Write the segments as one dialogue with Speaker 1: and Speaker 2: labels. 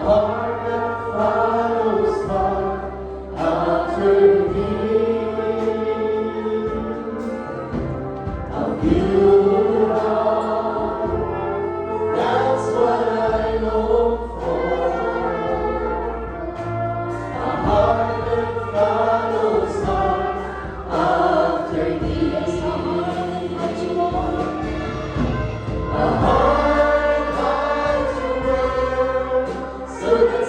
Speaker 1: heart that follows hard after thee. A pure heart, that's what I long for. A heart that follows hard after thee. A heart to work so that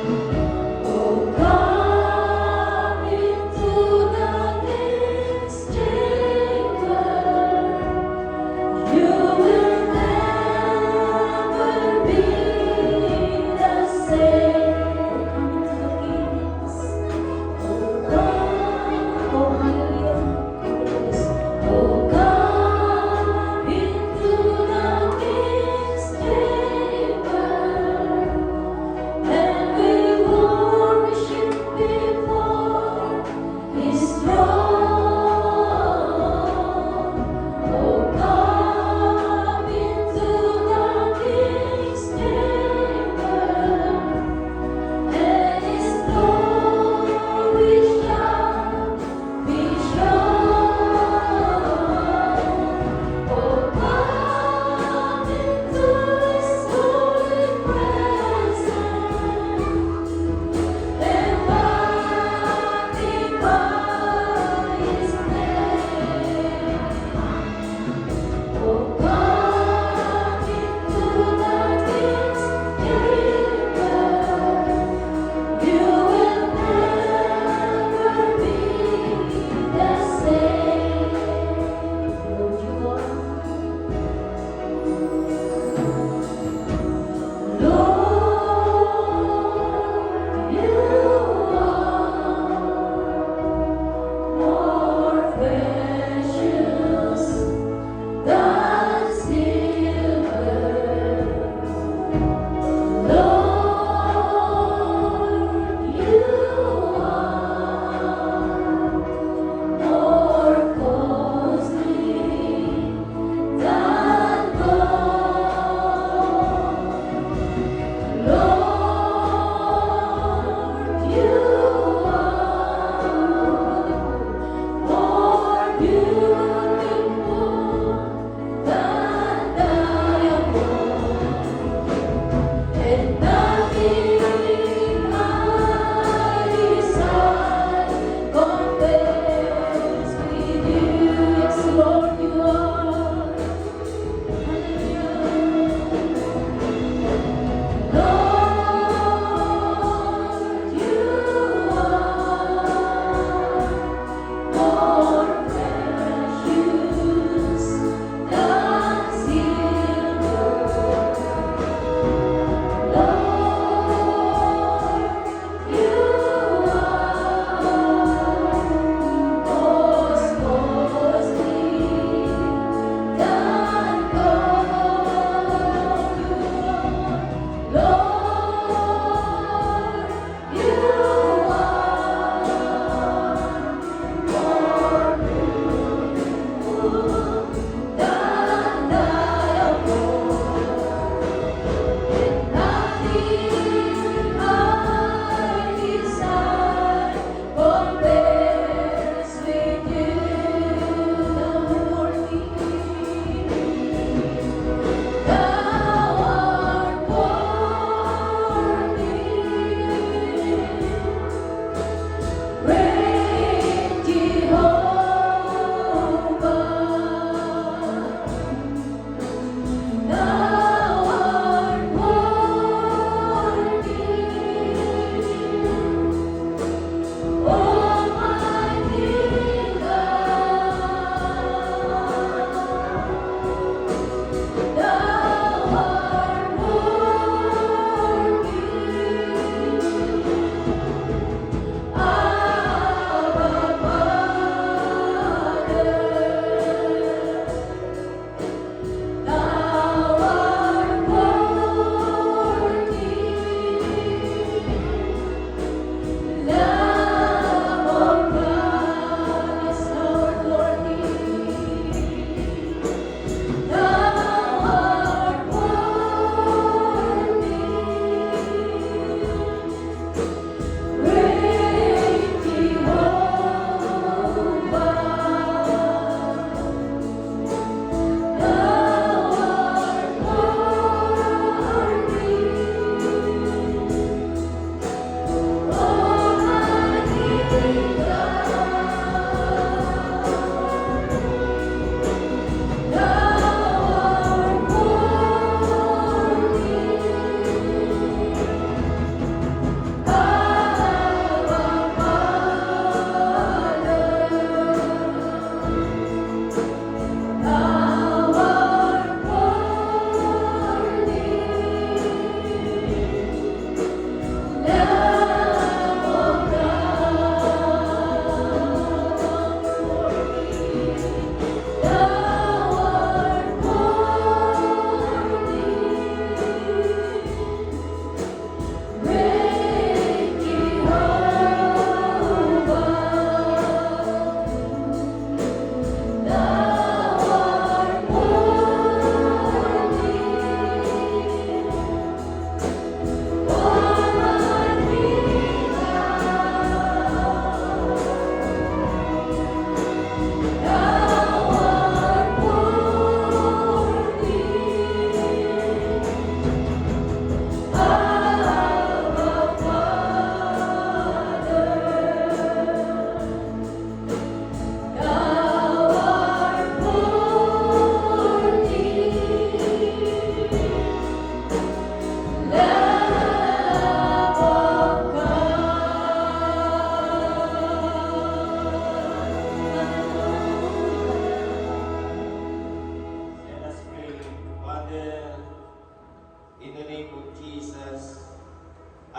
Speaker 1: Oh, come into the next chamber. You will never be the same. Oh, come into the King's chamber. And we will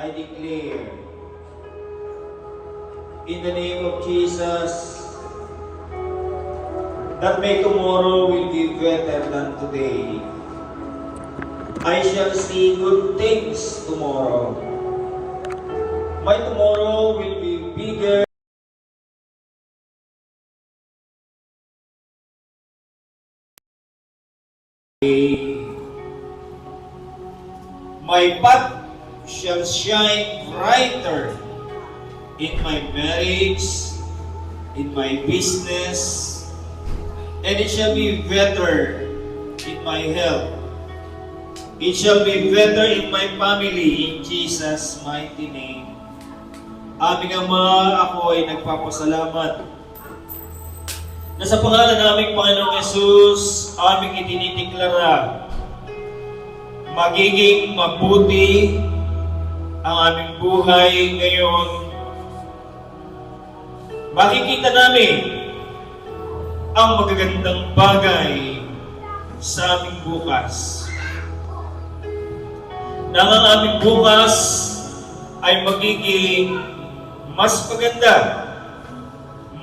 Speaker 2: I declare, in the name of Jesus, that my tomorrow will be better than today. I shall see good things tomorrow. My tomorrow will be bigger. My path shall shine brighter in my marriage, in my business, and it shall be better in my health. It shall be better in my family, in Jesus' mighty name. Aming Ama, ako ay nagpapasalamat na sa pangalan naming Panginoong Yesus, aming itinitiklara, magiging mabuti ang aming buhay ngayon. Makikita namin ang magagandang bagay sa aming bukas. Nang ang aming bukas ay magiging mas maganda,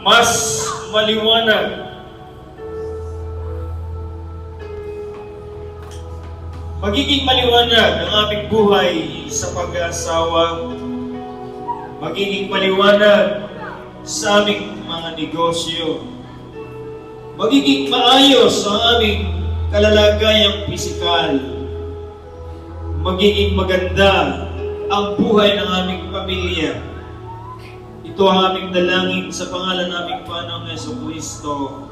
Speaker 2: mas maliwanag. Magiging maliwanag ang aming buhay sa pag-aasawa. Magiging maliwanag sa aming mga negosyo. Magiging maayos ang aming kalalagayang pisikal. Magiging maganda ang buhay ng aming pamilya. Ito ang aming dalangin sa pangalan naming Panginoong Jesucristo.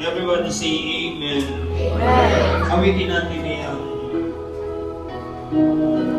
Speaker 2: Everybody say Amen.
Speaker 1: Amen.
Speaker 2: Awitin natin iyan.
Speaker 1: Oh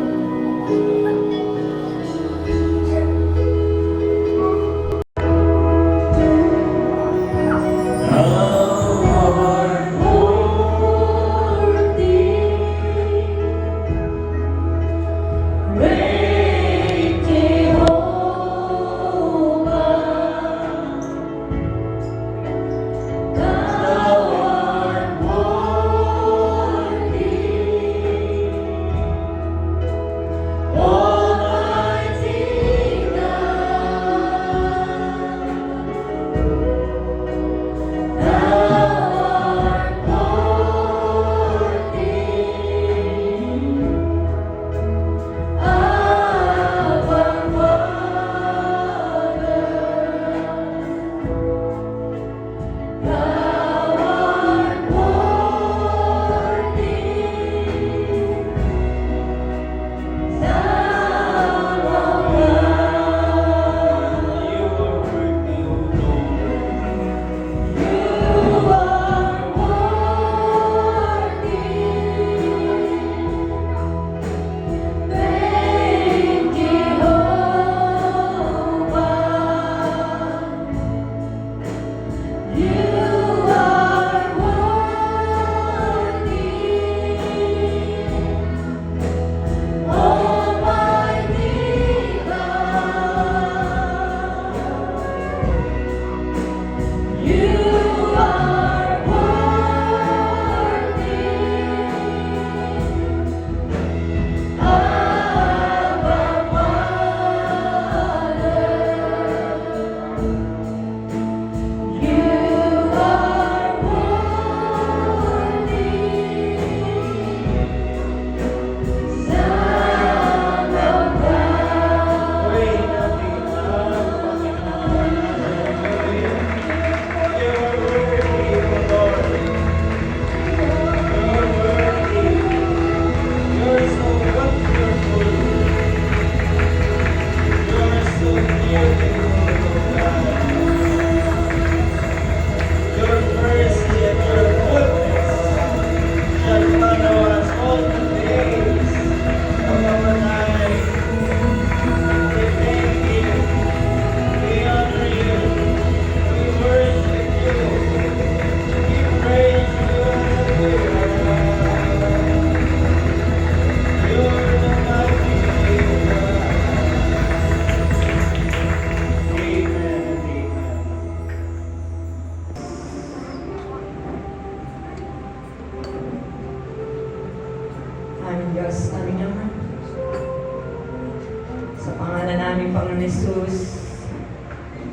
Speaker 3: Sa pangalan namin, Panginoon Jesus,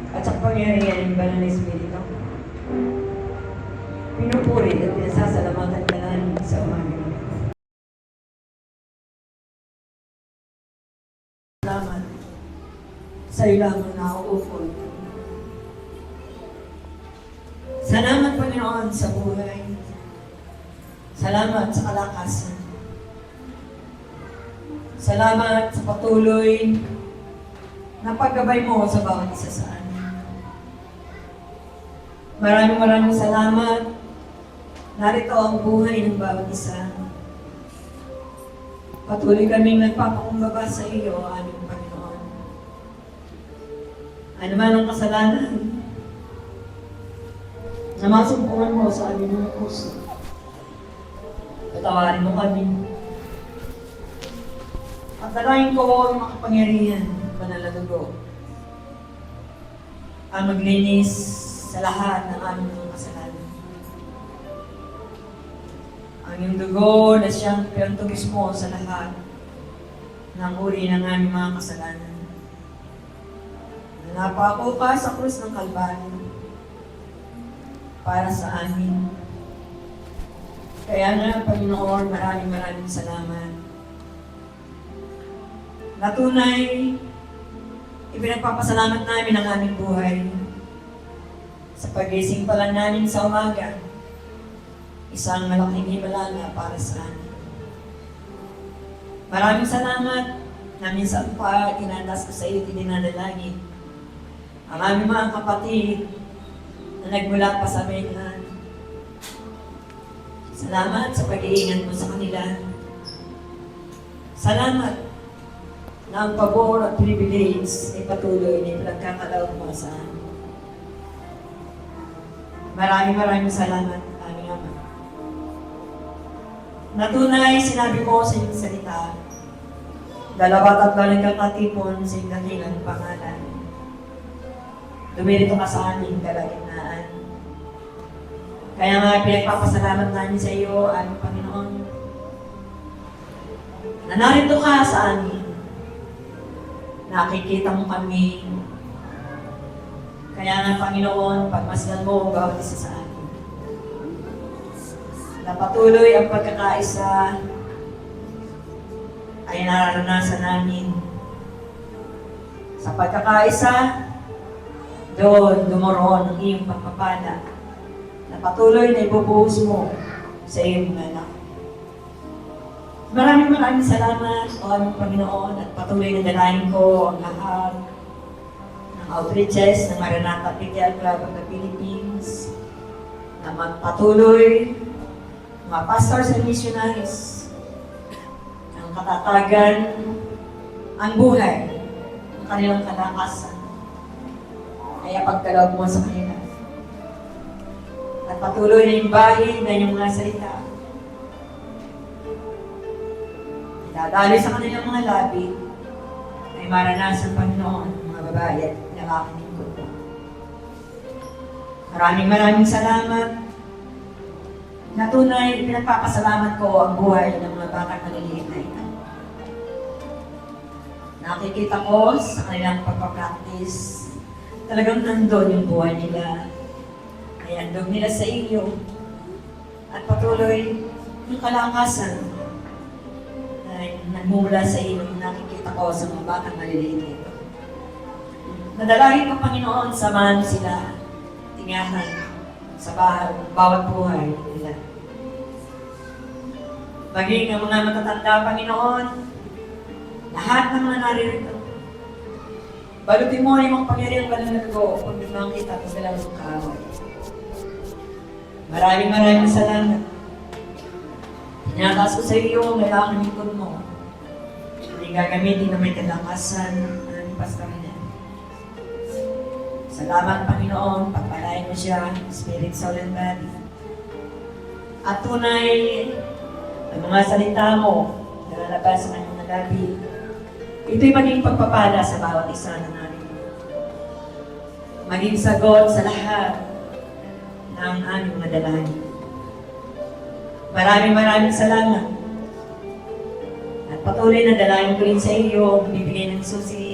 Speaker 3: at sa pangyarihan ng Banal na Espiritu, pinupuri at pinasasalamatan ka namin sa umaga. Salamat sa iyo lamang na uukol. Salamat, Panginoon, sa buhay. Salamat sa kalakasan. Salamat sa patuloy na paggabay mo sa bawat isa sa amin. Maraming salamat. Narito ang buhay ng bawat isa. Patuloy kaming nagpapakumbaba sa iyo, aming Panginoon. Ano man ang kasalanan na masumpungan mo sa aming mga puso, patawarin mo kami. At dalangin ko ang makapangyarihan, banal na dugo, ang maglinis sa lahat ng aming mga kasalanan. Ang iyong dugo na siyang pinatugis mo sa lahat ng uri ng aming mga kasalanan. Napako ka sa krus ng Kalbaryo para sa amin. Kaya nga, Panginoon, maraming salamat. Natunay, ipinagpapasalamat namin ang aming buhay. Sa pagising pa lang namin sa umaga, isang malaking himala para sa amin. Maraming salamat na minsan pa tinatas ko sa iyo, dinadalangin ang aming mga kapatid na nagmula pa sa Mainland. Salamat sa pag-iingat mo sa kanila. Salamat na ang pabor at privilege ay patuloy na pinagkakalaog mo sa amin. Maraming salamat, aming Ama. Natunay, sinabi mo sa iyong salita, 2-3 nagkakatipon sa iyong dakilang pangalan. Dumirito ka sa aming kalagitnaan. Kaya nga, pinagpapasalamat namin sa iyo, aming Panginoon, na narito ka sa amin. Nakikita mo kami. Kaya nga, Panginoon, pagmasdan mo ang bawat isa sa amin. Na patuloy ang pagkakaisa ay nararanasan namin. Sa pagkakaisa, doon dumoroon ang iyong pagpapala na patuloy na ibubuhos mo sa iyong mga anak. Maraming salamat, O aming Panginoon, at patuloy na dalahin ko ang lahat ng outreaches ng Maranatha PTL Club of the Philippines na magpatuloy, mga pastors and missionaries, ang katatagan, ang buhay, ang kanilang kalakasan. Kaya pagkaloob mo sa kanila. At patuloy na yung bahid na yung mga salita. Dadali sa kanilang mga labi ay maranasan, Panginoon, mga babae at lalaki lingkod mo. Maraming salamat. Na tunay, pinagpapasalamat ko ang buhay ng mga batang maliliit na ito. Nakikita ko sa kanilang pagpapractice, talagang nandun yung buhay nila. Ay andog nila sa iyo. At patuloy yung kalakasan ay nagmumula sa iyo, nakikita ko sa mga batang maliliit nito. Nadalangin ko, Panginoon, samahan sila, tingahan sa bawat buhay nila. Maging ang mga matatanda, Panginoon, lahat ng mga naririto. Balutin mo yung mga pangyariang banal na dugo kung makita ko sila ng kaaway. Maraming salamat. Tinataas ko sa iyo ang lalakang lingkod mo. Hindi gagamitin na may kalakasan ng pastorina. Salamat, Panginoon, pagpalain mo siya, spirit, soul, and body. At tunay, ang mga salita mo na lalabas sa kanyang nalabi, ito'y maging pagpapala sa bawat isa na namin. Maging sagot sa lahat ng aming madalangin. Maraming salamat. At patuloy na dalangin ko rin sa iyo ang bibigay ng susi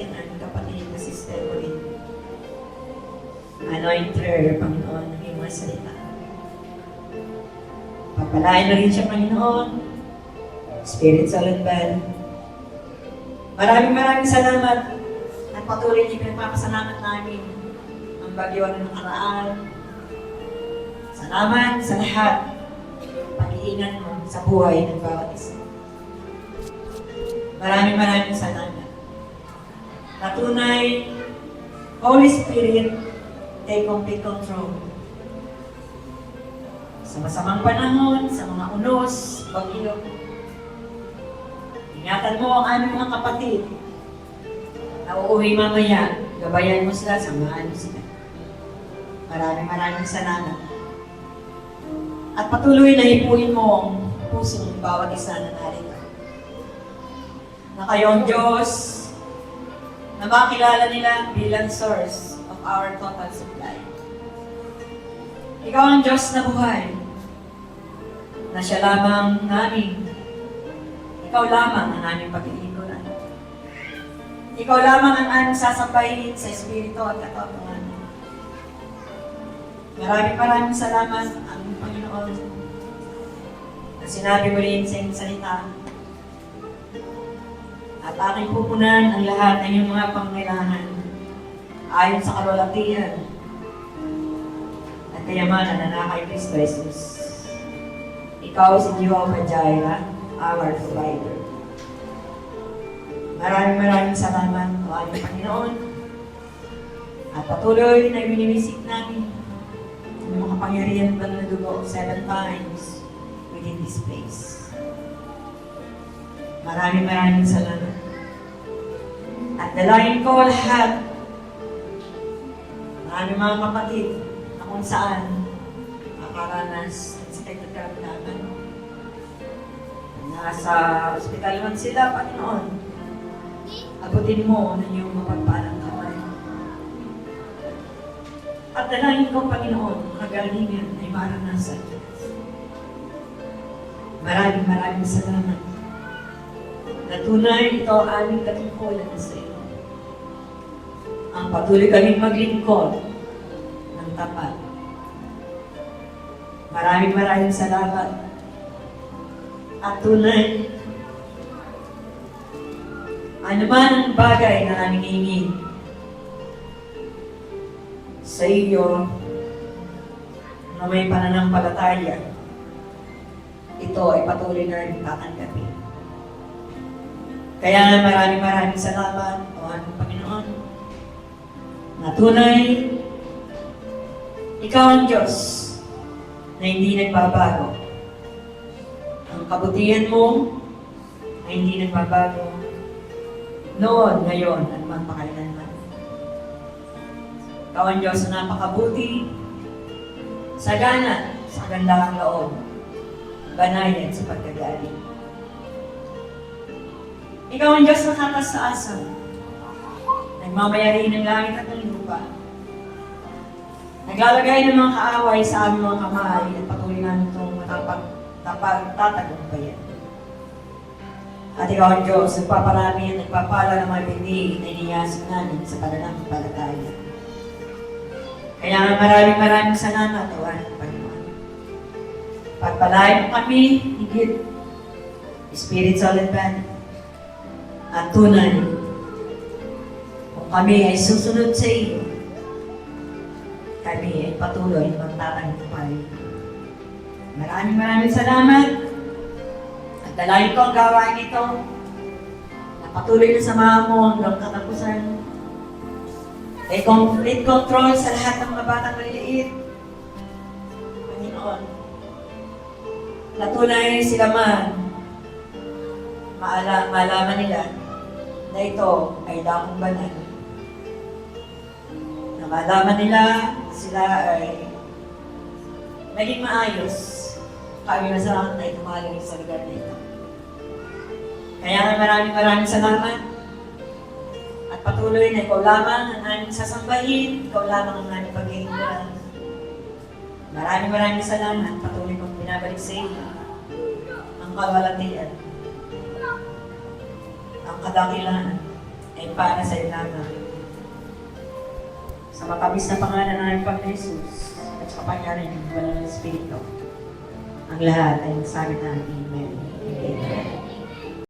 Speaker 3: anoint her, Panginoon, ng iyong mga salita. Pagpalain na rin siya, Panginoon, spiritual and body. Maraming salamat at patuloy niyo pinagpapasalamat namin ang bagyo na nakaraan. Salamat sa lahat. Pag-iingat mo sa buhay ng bawat isa. Maraming salamat. Patunay, Holy Spirit, take complete control. Sa masamang panahon, sa mga unos, bagyo, ingatan mo ang aming mga kapatid na uuwi mamaya. Gabayan mo sila, samahan mo sila. Maraming salamat. At patuloy na hipuin mo ang puso ng bawat isa na narito. Na kayo ang Diyos na makilala nila bilang source of our total supply. Ikaw ang Diyos na buhay, na siya lamang namin. Ikaw lamang ang aming pag-iinguran. Ikaw lamang ang aming sasabayin sa Espiritu at katotohanan. Maraming salamat, aming Panginoon, na sinabi mo rin sa iyong salita. At aking pupunan ang lahat ng iyong mga pangailangan ayon sa kalwalatian at kayamanan na nasa kay Kristo Jesus. Ikaw si Jehovah Jireh, our provider. Maraming salamat, o aming Panginoon. At patuloy na ibiniwisik namin ang mga pangyarihan ng dugo 7 times within this place. Maraming salamat. At dalayan ko lahat ng aming mga kapatid na kung saan nakaranas ng sakit at karamdaman. Nasa ospital man sila, Panginoon. Abutin mo na iyong mapagpalang kamay. At dalayan ko, Panginoon, kagalingan ay maranasan. Maraming salamat. Na tunay ito ang aming katungkulan sa iyo. Ang patuloy kaming maglingkod ng tapat. Maraming salamat. At tunay, ano man ang bagay na aming hingin sa iyo na may pananampalataya, ito ay patuloy na rin tatanggapin. Kaya maraming salamat, O aming Panginoon, na tunay, Ikaw ang Diyos na hindi nagbabago. Ang kabutihan mo ay hindi nagbabago noon, ngayon, at magpakailanman. Ikaw ang Diyos na napakabuti, sagana sa kagandahang loob, banayan sa pagkagaling. Ikaw ang Diyos na kataas-taasan, nagmamayari ng langit at ng lupa, naglalagay ng mga kaaway sa aming mga kamay at patuloy namin itong tatagpumpayan. At ikaw ang Diyos, nagpaparami at nagpapala ng mga bindi na iniyasik namin sa pananampalataya. Kaya maraming salamat, O aming Panginoon. Pagpalain mo kami, higit, spiritual and body. At tunay, kung kami ay susunod sa iyo, kami ay patuloy na magtatagumpay. Maraming salamat. At dalayan ko ang gawain ito na patuloy na samahan mo hanggang katapusan. May complete control sa lahat ng mga batang maliliit. Panginoon, na tunay sila man, malaman nila na ito ay dakong banal. Na malaman nila sila ay maging maayos. Kami na sa ay tumalang sa lugar na ito. Kaya maraming salamat. At patuloy na ikaw lamang ang aming sasambahin, ikaw lamang ang aming pag-iinguran. Maraming salamat. Patuloy kong binabalik sa iyo ang kawalatian. Ang kadakilan ay para sa iyo lamang. Sa matamis na pangalan ng aming Panginoon Jesus at sa kapangyarihan ng Banal na Espiritu. Ang lahat ay nagsabi ng Amen. Amen.